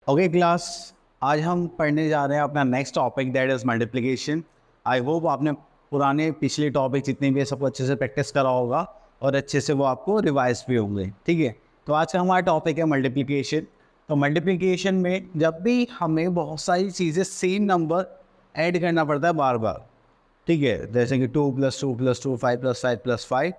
Okay class, आज हम पढ़ने जा रहे हैं अपना next topic that is multiplication. I hope आपने पुराने पिछले टॉपिक जितने भी है सबको अच्छे से प्रैक्टिस करा होगा और अच्छे से वो आपको रिवाइज भी होंगे। ठीक है, तो आज का हमारा टॉपिक है मल्टीप्लिकेशन। तो मल्टीप्लिकेशन में जब भी हमें बहुत सारी चीज़ें सेम नंबर ऐड करना पड़ता है बार बार, ठीक है, जैसे कि 2+2+2 5+5+5,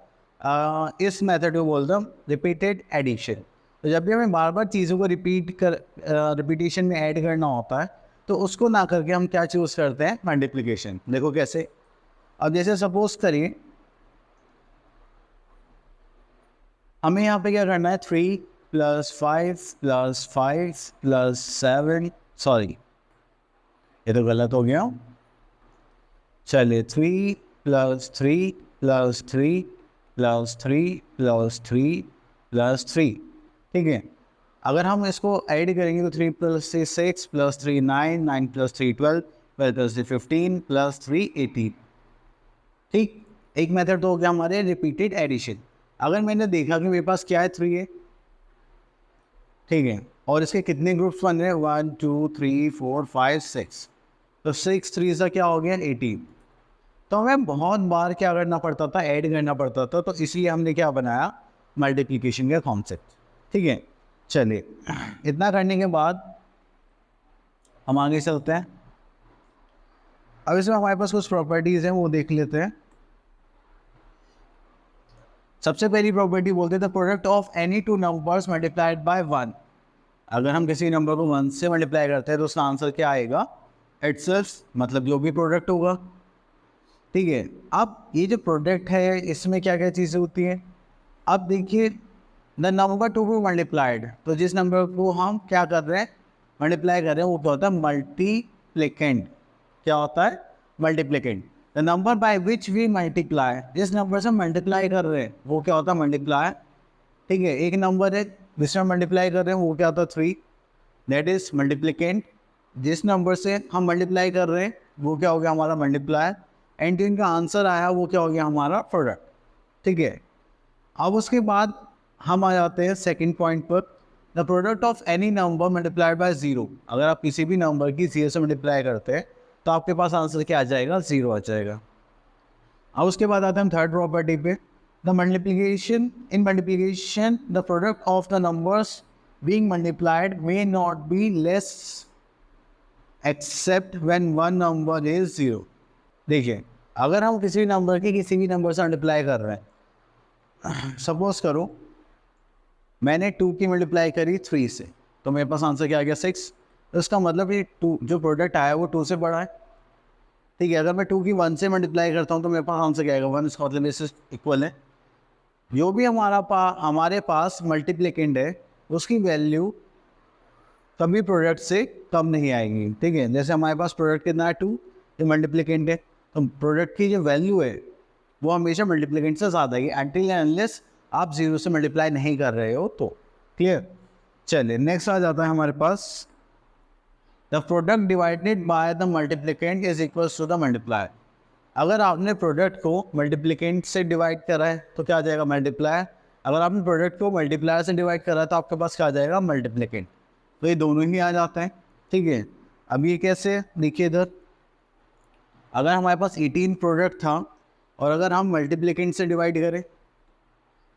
इस मेथड को बोलते हैं रिपीटेड एडिशन। तो जब भी हमें बार बार चीज़ों को रिपीटेशन में ऐड करना होता है तो उसको ना करके हम क्या चूज़ करते हैं, मल्टीप्लिकेशन। देखो कैसे। अब जैसे सपोज करिए हमें यहाँ पे क्या करना है, 3+5+5+7, सॉरी ये तो गलत हो गया। चलिए 3+3+3+3+3+3+3, ठीक है। अगर हम इसको ऐड करेंगे तो 3+3 6+3 9, 9+3 12, 12+3 15, +3 18। ठीक, एक मेथड तो हो गया हमारे रिपीटेड एडिशन। अगर मैंने देखा कि मेरे पास क्या है, 3 है, ठीक है, और इसके कितने ग्रुप्स बन रहे हैं, 1 2 3 4 5 6, तो 6 3 सा क्या हो गया, 18। तो हमें बहुत बार क्या करना पड़ता था, ऐड करना पड़ता था, तो इसलिए हमने क्या बनाया, मल्टीप्लिकेशन का कॉन्सेप्ट। ठीक है, चलिए इतना करने के बाद हम आगे चलते हैं। अब इसमें हमारे पास कुछ प्रॉपर्टीज़ हैं, वो देख लेते हैं। सबसे पहली प्रॉपर्टी बोलते थे product of any two numbers multiplied by 1। अगर हम किसी नंबर को 1 से मल्टीप्लाई करते हैं तो उसका आंसर क्या आएगा, इटसेल्फ, मतलब जो भी प्रोडक्ट होगा। ठीक है, अब ये जो प्रोडक्ट है इसमें क्या क्या चीज़ें होती हैं। अब देखिए, the number to be multiplied, तो जिस नंबर को हम क्या कर रहे हैं, मल्टीप्लाई कर रहे हैं, वो क्या होता है, मल्टीप्लिकेंट। क्या होता है, multiplicand. The number by which we multiply, जिस नंबर से मल्टीप्लाई कर रहे हैं वो क्या होता है, मल्टीप्लाई। ठीक है, एक नंबर है जिसमें मल्टीप्लाई कर रहे हैं वो क्या होता है, 3, दैट इज मल्टीप्लिकेंट। जिस नंबर से हम मल्टीप्लाई कर रहे हैं वो क्या हो गया, हमारा मल्टीप्लायर। एंड इनका आंसर आया वो क्या हो गया, हमारा प्रोडक्ट। ठीक है, अब उसके बाद हम आ जाते हैं सेकंड पॉइंट पर, the product of any number multiplied by 0। अगर आप किसी भी नंबर की 0 से मल्टीप्लाई करते हैं तो आपके पास आंसर क्या आ जाएगा, 0 आ जाएगा। अब उसके बाद आते हैं हम थर्ड प्रॉपर्टी पे, the multiplication, in multiplication the product of the numbers being multiplied may not be less except when one number is 0। देखिए, अगर हम किसी नंबर की किसी भी नंबर से मल्टीप्लाई कर रहे हैं, सपोज करो मैंने 2 की मल्टीप्लाई करी 3 से, तो मेरे पास आंसर क्या आ गया, 6। तो इसका मतलब ये 2 जो प्रोडक्ट आया वो 2 से बड़ा है। ठीक है, अगर मैं 2 की 1 से मल्टीप्लाई करता हूँ तो मेरे पास आंसर क्या आएगा, 1, इसका मतलब इससे इक्वल है। जो भी हमारे पास मल्टीप्लिकेंट है उसकी वैल्यू कभी प्रोडक्ट से कम नहीं आएगी। ठीक है, जैसे हमारे पास प्रोडक्ट कितना है, 2, ये मल्टीप्लिकेंट है, तो प्रोडक्ट की जो वैल्यू है वो हमेशा मल्टीप्लिकेंट से ज़्यादा आएगी, अनटिल अनलेस आप 0 से मल्टीप्लाई नहीं कर रहे हो तो। क्लियर। चलिए नेक्स्ट आ जाता है हमारे पास, the product divided by the multiplicand is equals to the multiplier. अगर आपने प्रोडक्ट को मल्टीप्लिकेंट से डिवाइड करा है तो क्या आ जाएगा, मल्टीप्लायर। अगर आपने प्रोडक्ट को मल्टीप्लायर से डिवाइड करा है तो आपके पास क्या आ जाएगा, मल्टीप्लिकेंट। तो ये दोनों ही आ जाते हैं। ठीक है, अब ये कैसे, देखिए इधर, अगर हमारे पास 18 प्रोडक्ट था और अगर हम मल्टीप्लिकेंट से डिवाइड करें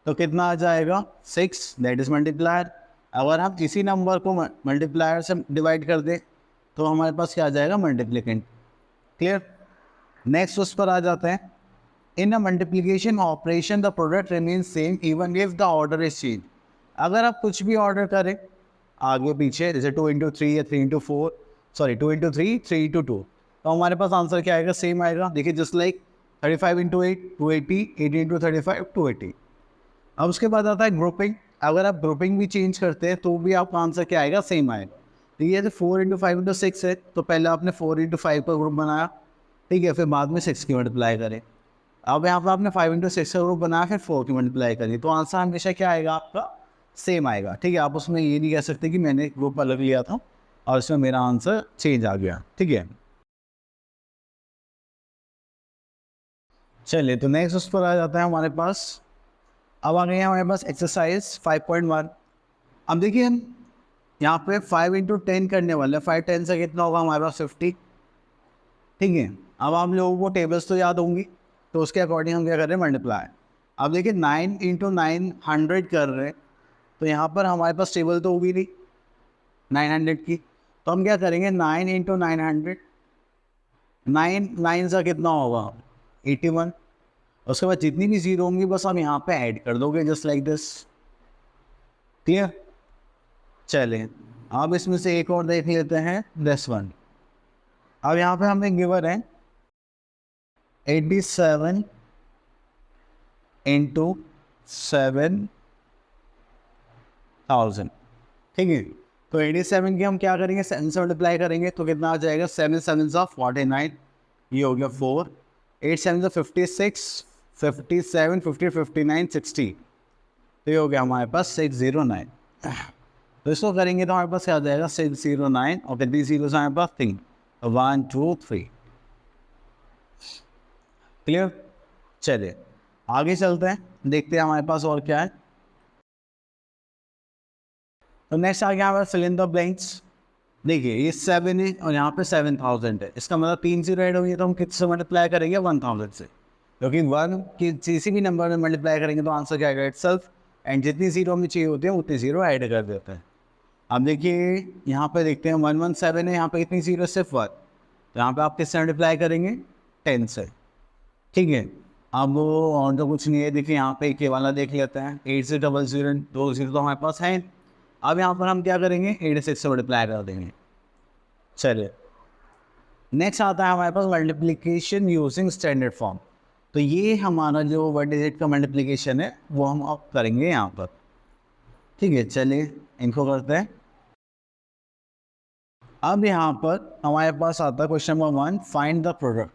तो कितना आ जाएगा, 6, दैट इज़ मल्टीप्लायर। अगर हम इसी नंबर को मल्टीप्लायर से डिवाइड कर दें तो हमारे पास क्या आ जाएगा, मल्टीप्लिकेंट। क्लियर। नेक्स्ट उस पर आ जाते हैं, in a multiplication operation the product remain same even if the order is change. अगर आप कुछ भी ऑर्डर करें आगे पीछे, जैसे 2 × 3 या 3 × 4, सॉरी 2 × 3 3 × 2, तो हमारे पास आंसर क्या आएगा, सेम आएगा। देखिए जस्ट लाइक 35 × 8 280, 18 × 35 280। अब उसके बाद आता है ग्रुपिंग। अगर आप ग्रुपिंग भी चेंज करते हैं तो भी आपका आंसर क्या आएगा, सेम आएगा। तो ये 4 × 5 × 6 है, तो पहले आपने 4 × 5 का ग्रुप बनाया, ठीक है, फिर बाद में 6 की मल्टीप्लाई करें। अब यहाँ पर आपने 5 × 6 का ग्रुप बनाया, फिर 4 की मल्टीप्लाई करी, तो आंसर हमेशा क्या आएगा, आपका सेम आएगा। ठीक है, आप उसमें ये नहीं कह सकते कि मैंने ग्रुप अलग लिया था और इसमें मेरा आंसर चेंज आ गया। ठीक है, चलिए तो नेक्स्ट उस पर आ जाता है हमारे पास। अब आ गए हैं हमारे पास एक्सरसाइज 5.1। अब देखिए यहाँ पे 5 इंटू 10 करने वाले, 5 10 से कितना होगा हमारे पास 50। ठीक है, अब आप लोगों को टेबल्स तो याद होंगी, तो उसके अकॉर्डिंग हम क्या कर रहे हैं, मल्टीप्लाई। अब देखिए 9 इंटू 900 कर रहे हैं, तो यहाँ पर हमारे पास टेबल तो होगी नहीं 900 की, तो हम क्या करेंगे 9 इंटू 900, 9 9 से कितना होगा 81। उसके बाद जितनी भी जीरो होंगी बस आप यहाँ पे ऐड कर दोगे, जस्ट लाइक दिस। क्लियर? चलें, अब इसमें से एक और देख लेते हैं, दिस वन। अब यहाँ पे हमें गिवन है 87 इंटू 7000। ठीक है, तो 87 की हम क्या करेंगे, 7 से मल्टीप्लाई करेंगे तो कितना आ जाएगा, 7 7 49, ये हो गया 4, 8 7 56, 57 50 59 60, तो ये हो गया हमारे पास 609। तो इसको करेंगे तो हमारे पास क्या आ जाएगा 609, और कितनी जीरो हमारे पास 3, 1 2 3। क्लियर? चलिए आगे चलते हैं, देखते हैं हमारे पास और क्या है। तो नेक्स्ट आ गया हमारा फिल इन द ब्लैंक्स। देखिए ये 7 है और यहाँ पे 7000 है, इसका मतलब 3 जीरो ऐड होंगे, तो हम किससे मल्टीप्लाई करेंगे 1000 से, क्योंकि 1 की किसी भी नंबर में मल्टीप्लाई करेंगे तो आंसर क्या आएगा इटसेल्फ, एंड जितनी जीरो हमें चाहिए होती है उतनी जीरो ऐड कर देते हैं। अब देखिए यहाँ पे देखते हैं 117 है, यहाँ पे कितनी जीरो, सिर्फ 1, तो यहाँ पे आप किससे मल्टीप्लाई करेंगे 10 से। ठीक है, अब और तो कुछ नहीं है, देखिए यहाँ पे के वाला देख लेते हैं, 8 से 00 2 जीरो तो हमारे पास है। अब यहाँ पर हम क्या करेंगे 86 से मल्टीप्लाई कर देंगे। चलिए नेक्स्ट आता है हमारे पास मल्टीप्लिकेशन यूजिंग स्टैंडर्ड फॉर्म। तो ये हमारा जो 1 डिजिट का मल्टीप्लिकेशन है वो हम अब करेंगे यहाँ पर। ठीक है, चलिए इनको करते हैं। अब यहाँ पर हमारे पास आता है question number 1, find the product.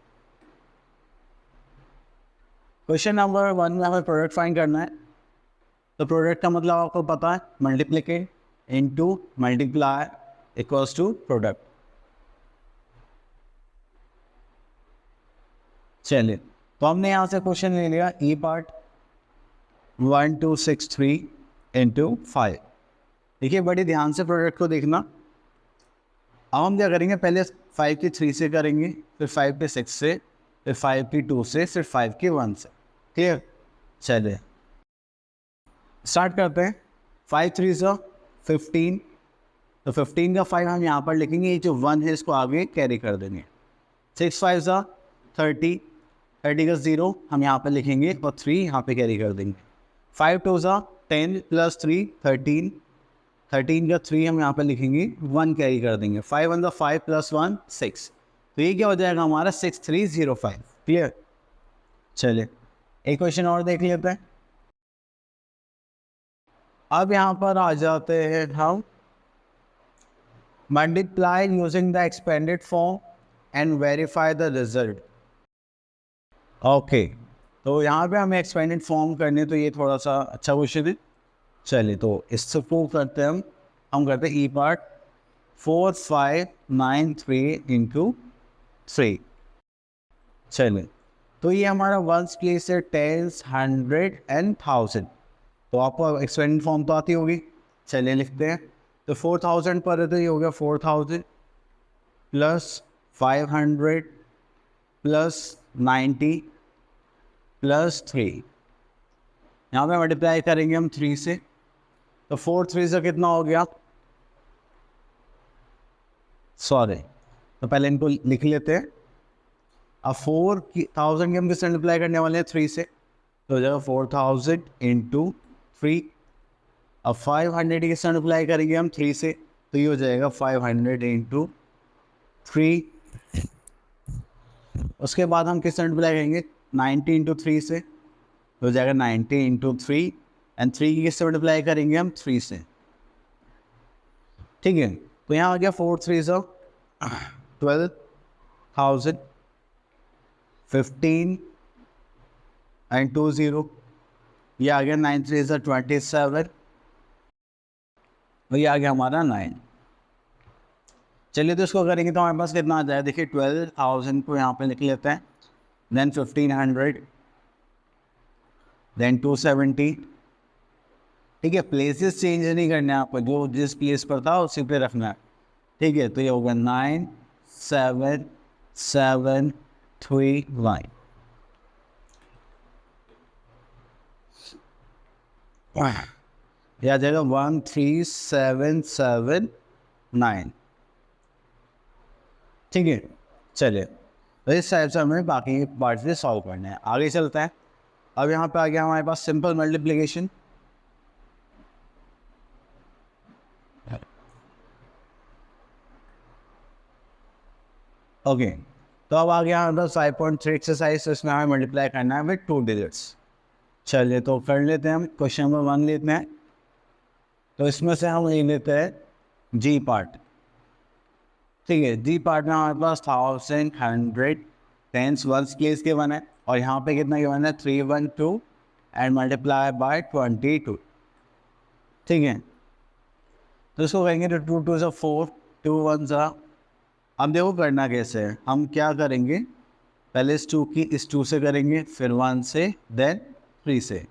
Question number 1 में हमें प्रोडक्ट फाइंड करना है। तो प्रोडक्ट का मतलब आपको पता है, multiplicand into multiply equals to product. चलिए तो हमने यहाँ से क्वेश्चन ले लिया, ई पार्ट 1263 इंटू 5। देखिए बड़े ध्यान से प्रोडक्ट को देखना। अब हम क्या करेंगे, पहले 5 की 3 से करेंगे, फिर 5 के 6 से, फिर 5 की 2 से, फिर 5 के 1 से। क्लियर? चलिए स्टार्ट करते हैं। 5 3 से 15, तो 15 का 5 हम यहाँ पर लिखेंगे, ये जो 1 है इसको आगे कैरी कर देंगे। 6 5 से 30, 30 का 0 हम यहाँ पर लिखेंगे और 3 यहाँ पे कैरी कर देंगे। 5 2 से 10 प्लस 3 13, 13 का 3 हम यहाँ पर लिखेंगे, 1 कैरी कर देंगे। 5 1 5 प्लस 1 6, तो ये क्या हो जाएगा हमारा 6305। क्लियर? चलिए एक क्वेश्चन और देख लेते हैं। अब यहाँ पर आ जाते हैं हम, multiply using the expanded form and verify the result. Okay, तो यहाँ पे हमें एक्सपेंडेड फॉर्म करने, तो ये थोड़ा सा अच्छा क्वेश्चन है। चलिए तो इससे प्रूव करते हैं हम करते हैं ई पार्ट 4593 इंटू 3। चलिए तो ये हमारा वंस प्लेस है, टेंस, 100 एंड 1000। तो आपको एक्सपेंडेड फॉर्म तो आती होगी। चलिए लिखते हैं। तो 4000 पर है तो ये हो गया 4000 प्लस 500 प्लस 90 प्लस 3। यहाँ पे मल्टीप्लाई करेंगे हम 3 से, तो 4 3 से कितना हो गया, सॉरी तो पहले इनको लिख लेते हैं। अब 4000 की हम किससे मल्टीप्लाई करने वाले हैं 3 से, तो हो जाएगा 4000 इंटू 3। अब 500 की किससे मल्टीप्लाई करेंगे हम 3 से, तो ये हो जाएगा 500 इंटू 3। उसके बाद हम किससे मल्टीप्लाई करेंगे 90 इंटू 3 से, तो हो जाएगा 90 इंटू 3, एंड 3 की किससे मल्टीप्लाई करेंगे हम 3 से। ठीक है, तो यहाँ आ गया 4 3 से 12,000, 15 एंड 2 0, ये आ गया 9 3 से 27, और ये आ गया हमारा 9। चलिए तो इसको करेंगे तो हमारे पास कितना आ जाए, देखिए 12,000 को यहाँ पे लिख लेते हैं, देन 1500, देन 270, ठीक है, प्लेसेस चेंज नहीं करने हैं आपको, जो जिस प्लेस पर था उसी पे रखना है। ठीक है, तो ये होगा 9 7 7 3 1। या जाएगा 1 3 7 7 9। ठीक है, चलिए, तो इस टाइप से हमें बाकी पार्ट से सॉल्व करना है। आगे चलते हैं। अब यहाँ पे आ गया हमारे पास सिंपल मल्टीप्लिकेशन। ओके, तो अब आ गया हमारे पास 5.3 एक्सरसाइज। इसमें हमें मल्टीप्लाई करना है विद 2 डिजिट्स। चलिए, तो कर लेते हैं हम। क्वेश्चन नंबर 1 लेते हैं। तो इसमें से हम ले लेते हैं जी पार्ट। ठीक है, जी पार्ट में हमारे पास 1000 100 टेंस वंस केस के वन है, और यहाँ पे कितना गिवन है 312 एंड मल्टीप्लाई बाय 22। ठीक है, तो इसको कहेंगे तो 2 2 4 2 1 ज़ा। अब देखो करना कैसे है। हम क्या करेंगे, पहले इस 2 की इस 2 से करेंगे, फिर 1 से, देन 3 से,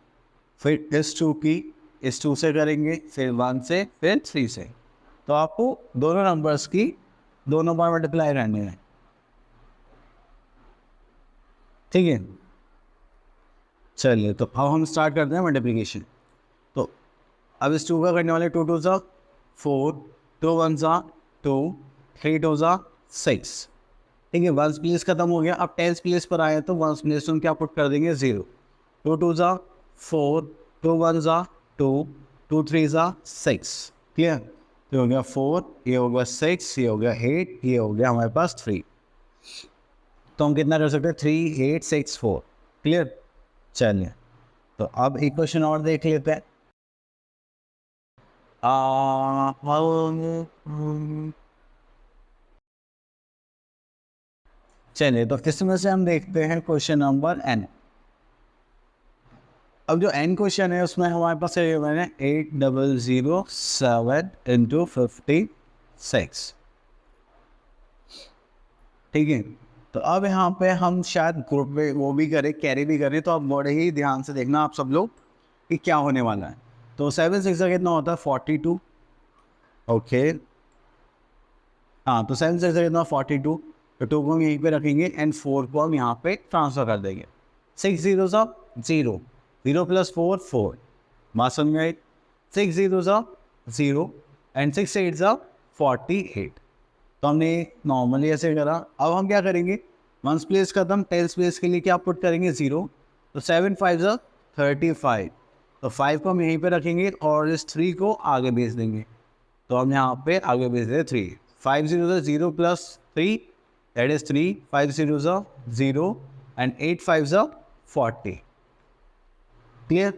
फिर इस 2 की इस 2 से करेंगे, फिर 1 से, फिर 3 से। तो आपको दोनों नंबर्स की दोनों बार मल्टीप्लाई करने हैं। ठीक है, चलिए, तो अब हम स्टार्ट करते हैं मल्टीप्लिकेशन। तो अब इस 2 का करने वाले 2 2 ज़ा 4 2 1 ज़ा 2 3 2 ज़ा 6। ठीक है, वंस प्लेस खत्म हो गया। अब टेंस प्लेस पर आए तो वंस प्लेस में क्या पुट कर देंगे 0। 2 2 ज़ा 4 2 1 ज़ा 2 2 3 ज़ा 6। क्लियर, तो हो गया 4, ये हो गया 6, ये हो गया 8, ये हो गया हमारे पास 3। तो हम कितना कर सकते हैं 3 8 6 4। क्लियर, चलिए, तो अब एक क्वेश्चन और देख लेते हैं। चलिए, तो इसमें से हम देखते हैं क्वेश्चन नंबर n। अब जो n क्वेश्चन है उसमें हमारे पास ये मैंने 8007 इंटू 56। ठीक है, तो अब यहाँ पे हम शायद ग्रुप में वो भी करें, कैरी भी करें, तो अब बड़े ही ध्यान से देखना आप सब लोग कि क्या होने वाला है। तो 7 6 का कितना होता है 42। ओके, हाँ, तो 7 6 का कितना 42। तो 2 को हम यहीं पे रखेंगे एंड 4 को हम यहाँ पे ट्रांसफ़र कर देंगे। 6 0 सा 0, 0 प्लस 4 4, बात समझ में आई। 6 0 सा 0 एंड 6 8 सा 48। तो हमने नॉर्मली ऐसे करा। अब हम क्या करेंगे, वंस प्लेस खत्म, टेंस प्लेस के लिए क्या पुट करेंगे 0। तो 7 5 सा 35। तो 5 को हम यहीं पे रखेंगे और इस 3 को आगे भेज देंगे। तो हम यहाँ पे आगे भेज दें 3। 5 0 सा 0 प्लस 3 दैट इज 3, 5 0 सा 0 एंड 8 5 सा 40। क्लियर,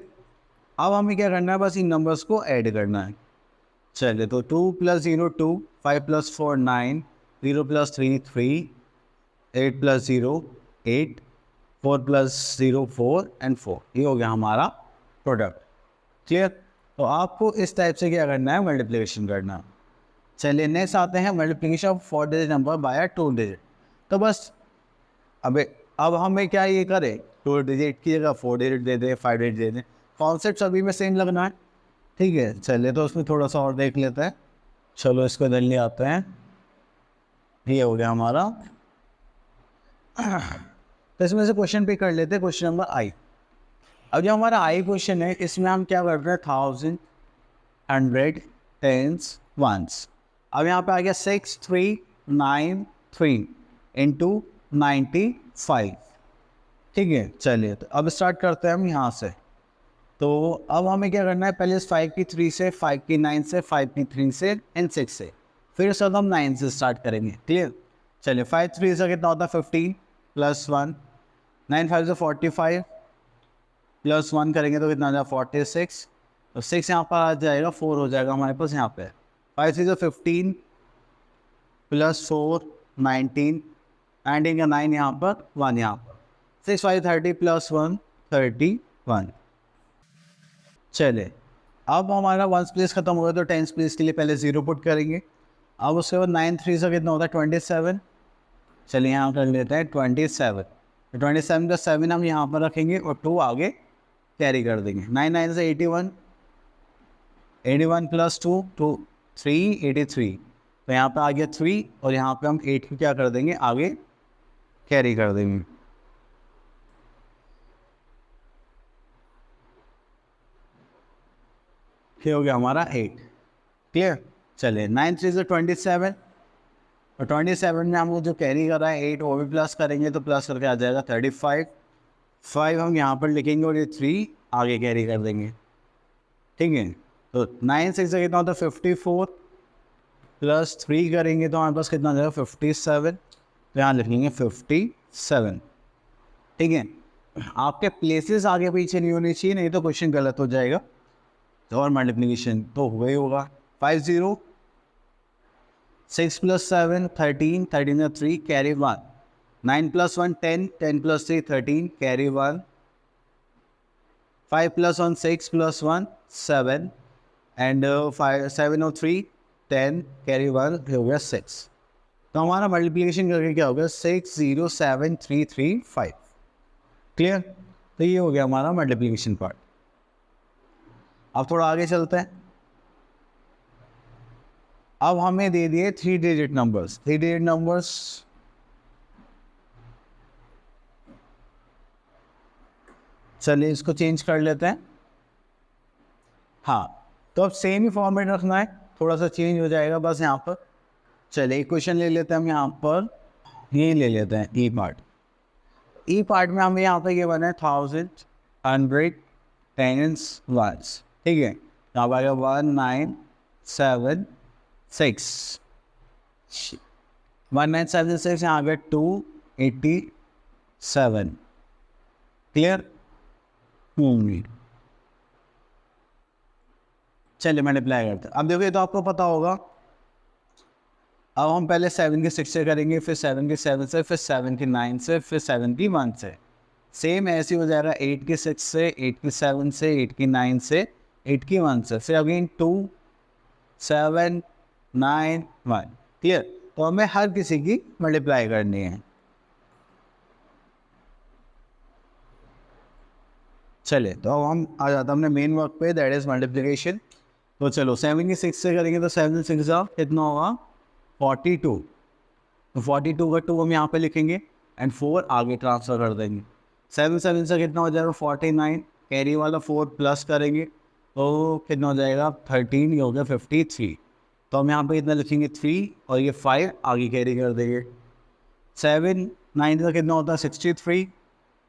अब हमें क्या करना है, बस इन नंबर्स को ऐड करना है। चलिए, तो 2 plus 0 2, 5 plus 4 9, 0 plus 3 3, 8 plus 0 8, 4 plus 0 4 and 4। ये हो गया हमारा प्रोडक्ट। क्लियर, तो आपको इस टाइप से क्या करना है, मल्टीप्लिकेशन करना। चलिए, नेक्स्ट आते हैं multiplication of 4 digit number by 2 digit. तो बस अब हमें क्या ये करें, 2 डिजिट की जगह 4 डिजिट दे दें, 5 डिजिट दे दें। कॉन्सेप्ट सभी में सेम लगना है। ठीक है, चलिए, तो उसमें थोड़ा सा और देख लेते हैं। चलो, इसको इधर ले आते हैं। ये हो गया हमारा। तो इसमें से क्वेश्चन पे कर लेते हैं, क्वेश्चन नंबर आई। अब जो हमारा आई क्वेश्चन है, इसमें हम क्या कर रहे हैं 1000 100 टेंस वंस। अब यहाँ पे आ गया 6 3 9 3 इंटू 95। ठीक है, चलिए, तो अब स्टार्ट करते हैं हम यहाँ से। तो अब हमें क्या करना है, पहले इस 5 की 3 से, 5 की 9 से, 5 की 3 से एंड 6 से, फिर उसके बाद हम 9 से स्टार्ट करेंगे। क्लियर, चलिए, 5 3 से कितना होता है 15 प्लस 1, 9 5 से 45 प्लस 1 करेंगे तो कितना आ जाएगा 46। तो 6 यहाँ पर आ जाएगा, 4 हो जाएगा हमारे पास यहाँ पे। 5 3 से 15 प्लस 4 19 एंड इनका 9 यहाँ पर 1 यहाँ पर। 6 5 30 प्लस 1 31। चले, अब हमारा वंस प्लेस खत्म हो गया, तो टेंस प्लेस के लिए पहले 0 पुट करेंगे। अब उसके बाद 9 3 से कितना होता है 27। चलिए, यहाँ कर लेते हैं 27। तो 27 का 7 हम यहाँ पर रखेंगे और 2 आगे कैरी कर देंगे। 9 9 से 81 81 प्लस 2 तो 383, तो यहाँ पे आ गया 3 और यहाँ पे हम 8 को क्या कर देंगे, आगे कैरी कर देंगे। क्या हो गया हमारा 8। क्लियर। चलिए 9 3 27 और 27 में हम जो कैरी कर रहा है 8 वो भी प्लस करेंगे तो प्लस करके आ जाएगा 35। 5 हम यहाँ पर लिखेंगे और ये 3 आगे कैरी कर देंगे। ठीक है, तो 9 6 से कितना होता है 54 प्लस 3 करेंगे तो हमारे पास कितना आ जाएगा 57, तो यहाँ लिखेंगे 57। ठीक है, आपके प्लेसेस आगे पीछे नहीं होनी चाहिए, नहीं तो क्वेश्चन गलत हो जाएगा। तो और मल्टीप्लिकेशन तो हुआ ही होगा। 50 6 प्लस 7 13 13 का 3 carry 1, 9 plus 1 10 10 plus 3 13 carry 1, 5 plus 1 6 plus 1 7 and 5 7 और 3 10 कैरी 1 हो गया 6। तो हमारा मल्टीप्लिकेशन करके क्या हो गया 6 0 7 3 3 5। क्लियर। तो ये हो गया हमारा मल्टीप्लिकेशन पार्ट। अब थोड़ा आगे चलते हैं। अब हमें दे दिए 3 डिजिट नंबर्स। 3 डिजिट नंबर्स चलिए इसको चेंज कर लेते हैं। हाँ, तो अब सेम ही फॉर्मेट रखना है, थोड़ा सा चेंज हो जाएगा बस यहाँ पर। चलिए एक क्वेश्चन ले लेते हैं हम यहाँ पर, ये ले लेते हैं ई पार्ट। ई पार्ट में हमें यहाँ पर ये बना है 1000 100 10s 1s। ठीक है, यहाँ पर 1 9 7 6 1 9 7 6 यहाँ पे 287। क्लियर। चलिए मल्टीप्लाई करते हैं। अब देखो ये तो आपको पता होगा। अब हम पहले 7 के 6 से करेंगे, फिर 7 के 7 से, फिर 7 के 9 से, फिर 7 की 1 से। सेम ऐसे हो जाएगा 8 के 6 से, 8 के 7 से, 8 की 9 से, 8 की 1 से, फिर अगेन 2 7 9 1। क्लियर। तो हमें हर किसी की मल्टीप्लाई करनी है। चले तो अब हम आ जाते हैं अपने मेन वर्क पे, दैट इज मल्टीप्लिकेशन। तो चलो 7 की 6 से करेंगे तो 7 6 कितना होगा 42। तो 42 का 2 हम यहाँ पे लिखेंगे एंड 4 आगे ट्रांसफ़र कर देंगे। 7 7 से कितना हो जाएगा 49, कैरी वाला 4 प्लस करेंगे तो कितना हो जाएगा 13, ये हो गया 53। तो हम यहाँ पे कितना लिखेंगे 3 और ये 5 आगे कैरी कर देंगे। 7 9 का कितना होता है 63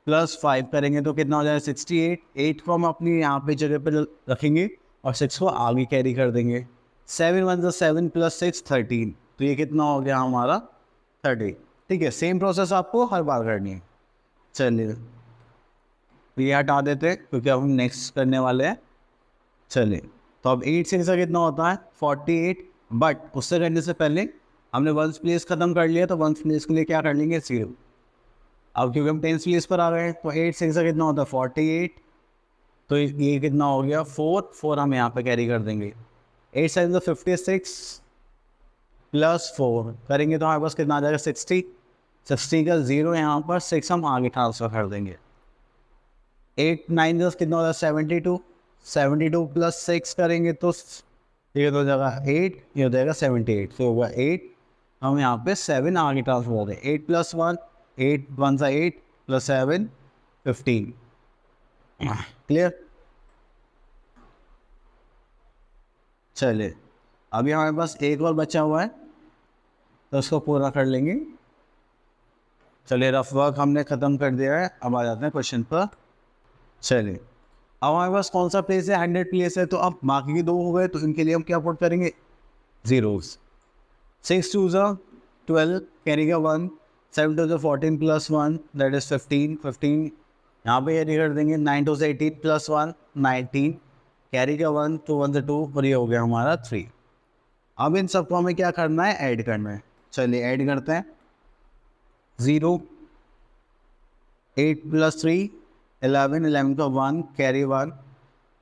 प्लस 5 करेंगे तो कितना हो जाएगा 68। 8 को हम अपनी यहाँ पे जगह पर रखेंगे और 6 को आगे कैरी कर देंगे। 7 1 7 प्लस 6 13, तो ये कितना हो गया हमारा 30। ठीक है, सेम प्रोसेस आपको हर बार करनी है। चलिए ये हटा देते हैं क्योंकि अब हम नेक्स्ट करने वाले हैं। चलिए तो अब 8 6 का कितना होता है 48, बट उससे करने से पहले हमने वंस प्लेस ख़त्म कर लिया, तो वंस प्लेस के लिए क्या कर लेंगे 0। अब क्योंकि हम 10s प्लेस पर आ गए तो 8 6 का कितना होता है 48, तो ये कितना हो गया 4 हम यहाँ पे कैरी कर देंगे। 8 7 56 प्लस 4 करेंगे तो हमारे पास कितना आ जाएगा 60। 60 का 0 यहाँ पर, 6 हम आगे ट्रांसफ़र कर देंगे। 8 9 10 कितना हो जाएगा 72। 72 प्लस 6 करेंगे तो ये हो जाएगा 8, ये हो जाएगा 78। तो होगा 8, हम यहाँ पे 7 आगे ट्रांसफ़र कर दें। 8 प्लस 1 8 1 8 प्लस 7 15। क्लियर। चलिए अभी हमारे पास एक और बचा हुआ है तो उसको पूरा कर लेंगे। चलिए रफ वर्क हमने ख़त्म कर दिया है, अब आ जाते हैं क्वेश्चन पर। चलिए अब हमारे पास कौन सा प्लेस है 100 प्लेस है, तो अब बाकी के 2 हो गए तो इनके लिए हम क्या पुट करेंगे जीरोस। 6 2 12 कैरी का 1, 7 2 14 प्लस 1 दैट इज़ 15 15 यहाँ पे कैरी कर देंगे। 9 2 18 प्लस 1 19 कैरी का 1 2 1 2 और ये हो गया हमारा 3। अब इन सबको हमें क्या करना है ऐड करना है। चलिए ऐड करते हैं। 0 8 प्लस 3 11 11 का 1 कैरी 1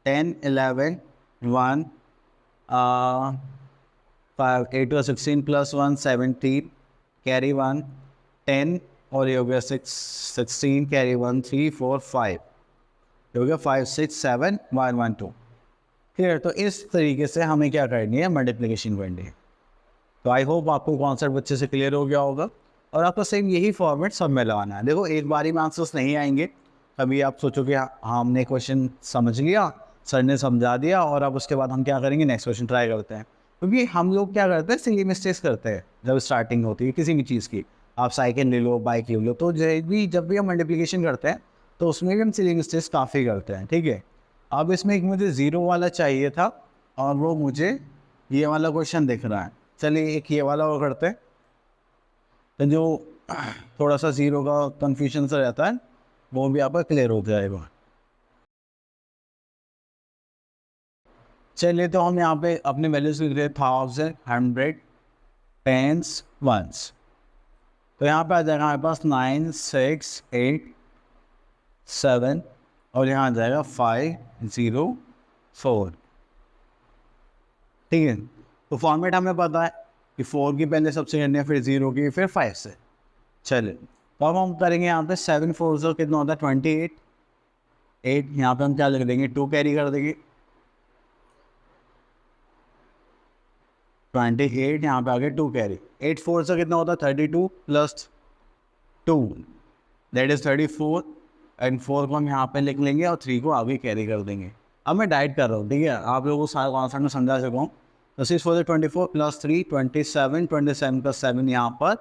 10 11 1 5 8 का 16 प्लस 1 17 कैरी 1 10 और ये हो गया 16 कैरी 1 3 4 5 ये हो गया 5 6 7 1 1 2। क्लियर। तो इस तरीके से हमें क्या करनी है, मल्टीप्लिकेशन करनी है। तो आई होप आपको कॉन्सेप्ट अच्छे से क्लियर हो गया होगा और आपको सेम यही फॉर्मेट सब में लगाना है। देखो एक बारी में आंसर्स नहीं आएंगे, कभी आप सोचो कि हाँ हमने क्वेश्चन समझ लिया, सर ने समझा दिया और अब उसके बाद हम क्या करेंगे, नेक्स्ट क्वेश्चन ट्राई करते हैं। क्योंकि हम लोग क्या करते हैं, सिली मिस्टेक्स करते हैं जब स्टार्टिंग होती है किसी भी चीज़ की। आप साइकिल ले लो, बाइक ले लो, तो जब भी हम मल्टीप्लिकेशन करते हैं तो उसमें भी हम सिली मिस्टेक्स काफ़ी करते हैं। ठीक है, अब इसमें एक मुझे ज़ीरो वाला चाहिए था और वो मुझे ये वाला क्वेश्चन दिख रहा है। चलिए एक ये वाला और करते हैं, तो जो थोड़ा सा ज़ीरो का कन्फ्यूजन सा रहता है वो भी आपका क्लियर हो जाएगा। चलिए तो हम यहाँ पे अपने वैल्यूज लिख रहे हैं 1000, 100, टेंस, वंस। तो यहाँ पे आ जाएगा हमारे पास 9, 6, 8, 7 और यहाँ आ जाएगा 5, 0, 4। ठीक है, तो फॉर्मेट हमें पता है कि 4 की पहले सबसे करनी है, फिर 0 की, फिर 5 से। चलिए तो अब हम करेंगे यहाँ पे 7 4 से कितना होता है 28। 8 यहाँ पे हम क्या लिख देंगे, 2 कैरी कर देंगे। 28 यहाँ पे आगे 2 कैरी। 8 4 से कितना होता है 32 प्लस 2 दैट इज 34 एंड 4 को हम यहाँ पे लिख लेंगे और 3 को आगे कैरी कर देंगे। अब मैं डाइट कर रहा हूँ, ठीक है, आप लोगों को सारा कॉन्सेप्ट में समझा सका हूँ। तो 6 4 24 प्लस 3 27, 27 प्लस 7 यहाँ पर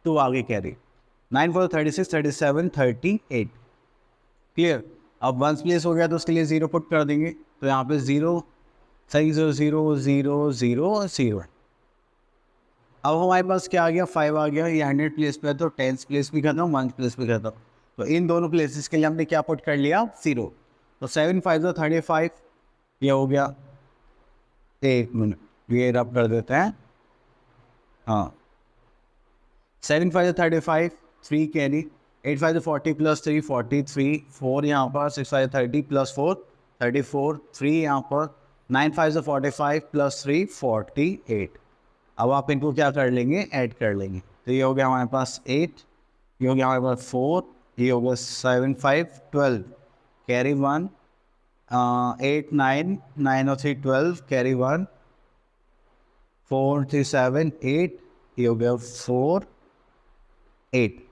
2 आगे कैरी। 9 4 36, 37, 38। क्लियर। अब वंस प्लेस हो गया तो उसके लिए 0 पुट कर देंगे, तो यहाँ पे 0 सही 0 0 0 0 0। अब हमारे पास क्या आ गया, 5 आ गया। ये 100 प्लेस पे है तो 10 प्लेस भी करता हूँ, 1 प्लेस भी करता हूँ। तो इन दोनों प्लेसेस के लिए हमने क्या पुट कर लिया, 0। तो 7 5 35 ये हो गया। एक मिनट ये रब कर देते हैं। हाँ 7 5 35, 3 कैरी। 8 5 40 प्लस 3 43, 4 यहाँ पर। 6 5 30 प्लस 4 34, 3 यहाँ पर। 9 5 45 प्लस 3 48। अब आप इनको क्या कर लेंगे, ऐड कर लेंगे। तो ये हो गया हमारे पास 8, ये हो गया हमारे पास 4, ये हो गया 7 5 12 कैरी 1, 8 9 9 और 3 12 कैरी 1, 4 3 7 8, ये हो गया 4 8।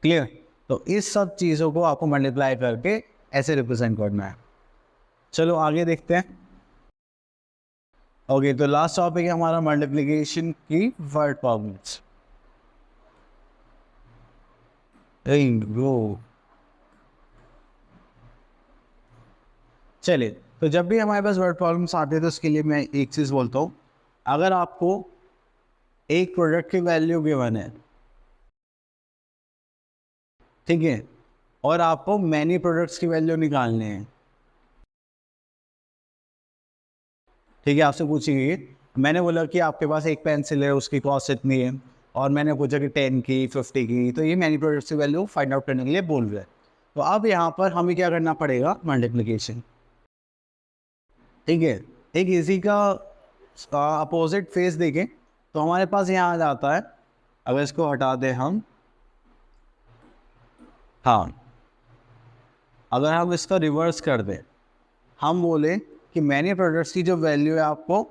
क्लियर। तो इस सब चीज़ों को आपको मल्टीप्लाई करके ऐसे रिप्रेजेंट करना है। चलो आगे देखते हैं। ओके तो लास्ट टॉपिक है हमारा मल्टीप्लिकेशन की वर्ड प्रॉब्लम्स। चलिए तो जब भी हमारे पास वर्ड प्रॉब्लम्स आते हैं तो उसके लिए मैं एक चीज़ बोलता हूँ, अगर आपको एक प्रोडक्ट की वैल्यू गिवन है, ठीक है, और आपको मैनी प्रोडक्ट्स की वैल्यू निकालनी है, ठीक है, आपसे पूछेंगे, मैंने बोला कि आपके पास एक पेंसिल है उसकी कॉस्ट इतनी है और मैंने पूछा कि 10 की 50 की, तो ये मैनी प्रोडक्ट्स की वैल्यू फाइंड आउट करने के लिए बोल रहे हैं। तो अब यहाँ पर हमें क्या करना पड़ेगा, मल्टीप्लिकेशन। ठीक है, एक इसी का अपोजिट फेस देखें तो हमारे पास यहाँ आ जाता है, अगर इसको हटा दें हम, हाँ अगर हम इसका रिवर्स कर दें, हम बोले कि मैनी प्रोडक्ट्स की जो वैल्यू है आपको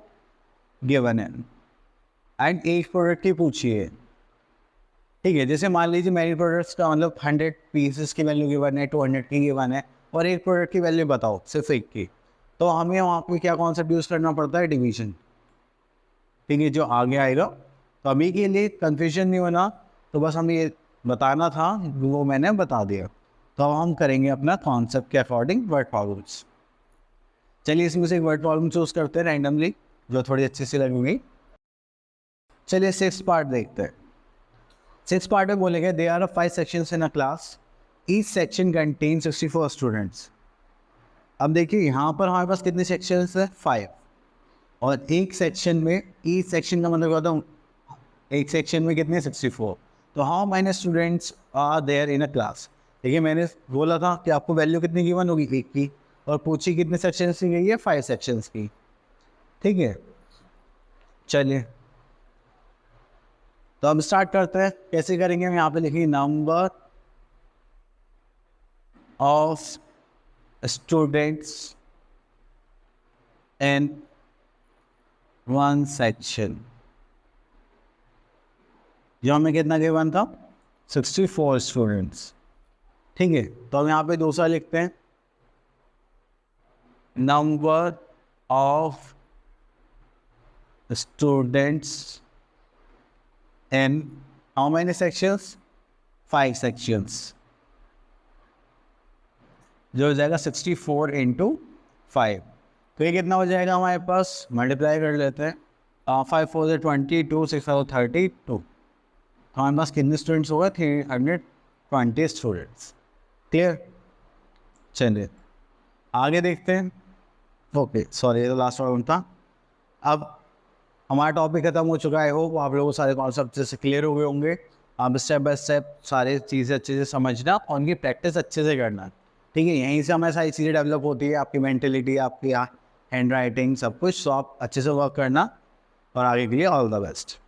गिवन है एंड एक प्रोडक्ट की पूछिए। ठीक है, जैसे मान लीजिए मैनी प्रोडक्ट्स का मतलब 100 पीसेस की वैल्यू गिवन है, 200 की गिवन है और एक प्रोडक्ट की वैल्यू बताओ सिर्फ एक की, तो हमें वहाँ पे क्या कॉन्सेप्ट यूज़ करना पड़ता है, डिवीजन। ठीक है, जो आगे आएगा। तो अभी के लिए कंफ्यूजन नहीं होना, तो बस हमें ये बताना था, वो मैंने बता दिया। तो अब हम करेंगे अपना कॉन्सेप्ट के अकॉर्डिंग वर्ड प्रॉब्लम्स। चलिए इसमें से एक वर्ड प्रॉब्लम चूज करते हैं रैंडमली, जो थोड़ी अच्छी सी लगेगी। चलिए 6 पार्ट देखते हैं। 6 पार्ट में बोलेंगे they are 5 sections in a class, each section contain 64 students. अब देखिए यहाँ पर हमारे पास कितने सेक्शंस है, 5, और एक सेक्शन में, ईच सेक्शन का मतलब कहता हूँ एक सेक्शन में कितने, 64। तो how many students are there in a class. देखिए मैंने बोला था कि आपको वैल्यू कितनी गिवन होगी, एक की, और पूछी कितने सेक्शंस की गई है, 5 सेक्शंस की। ठीक है, चलिए तो अब स्टार्ट करते हैं। कैसे करेंगे, हम यहाँ पे लिखेंगे number of students in one section. जो हमें कितना गिवन था 64 स्टूडेंट्स। ठीक है, तो हम यहाँ पे दूसरा लिखते हैं, number of students in how many sections, 5 sections, जो हो जाएगा 64 इंटू 5। तो ये कितना हो जाएगा हमारे पास, मल्टीप्लाई कर लेते हैं, 5 4 से 22, 6 5 32, तो हमारे पास कितने स्टूडेंट्स होगा 320 स्टूडेंट्स। क्लियर, चलिए आगे देखते हैं। ओके सॉरी, ये तो लास्ट राउंड था। अब हमारा टॉपिक खत्म हो चुका है। होप आप लोगों को सारे कॉन्सेप्ट से क्लियर हो गए होंगे। आप स्टेप बाय स्टेप सारी चीज़ें अच्छे से समझना और उनकी प्रैक्टिस अच्छे से करना। ठीक है, यहीं से हमें सारी चीज़ें डेवलप होती है, आपकी मेंटलिटी, आपकी हैंड राइटिंग, सब कुछ। तो आप अच्छे से वर्क करना और आगे के लिए ऑल द बेस्ट।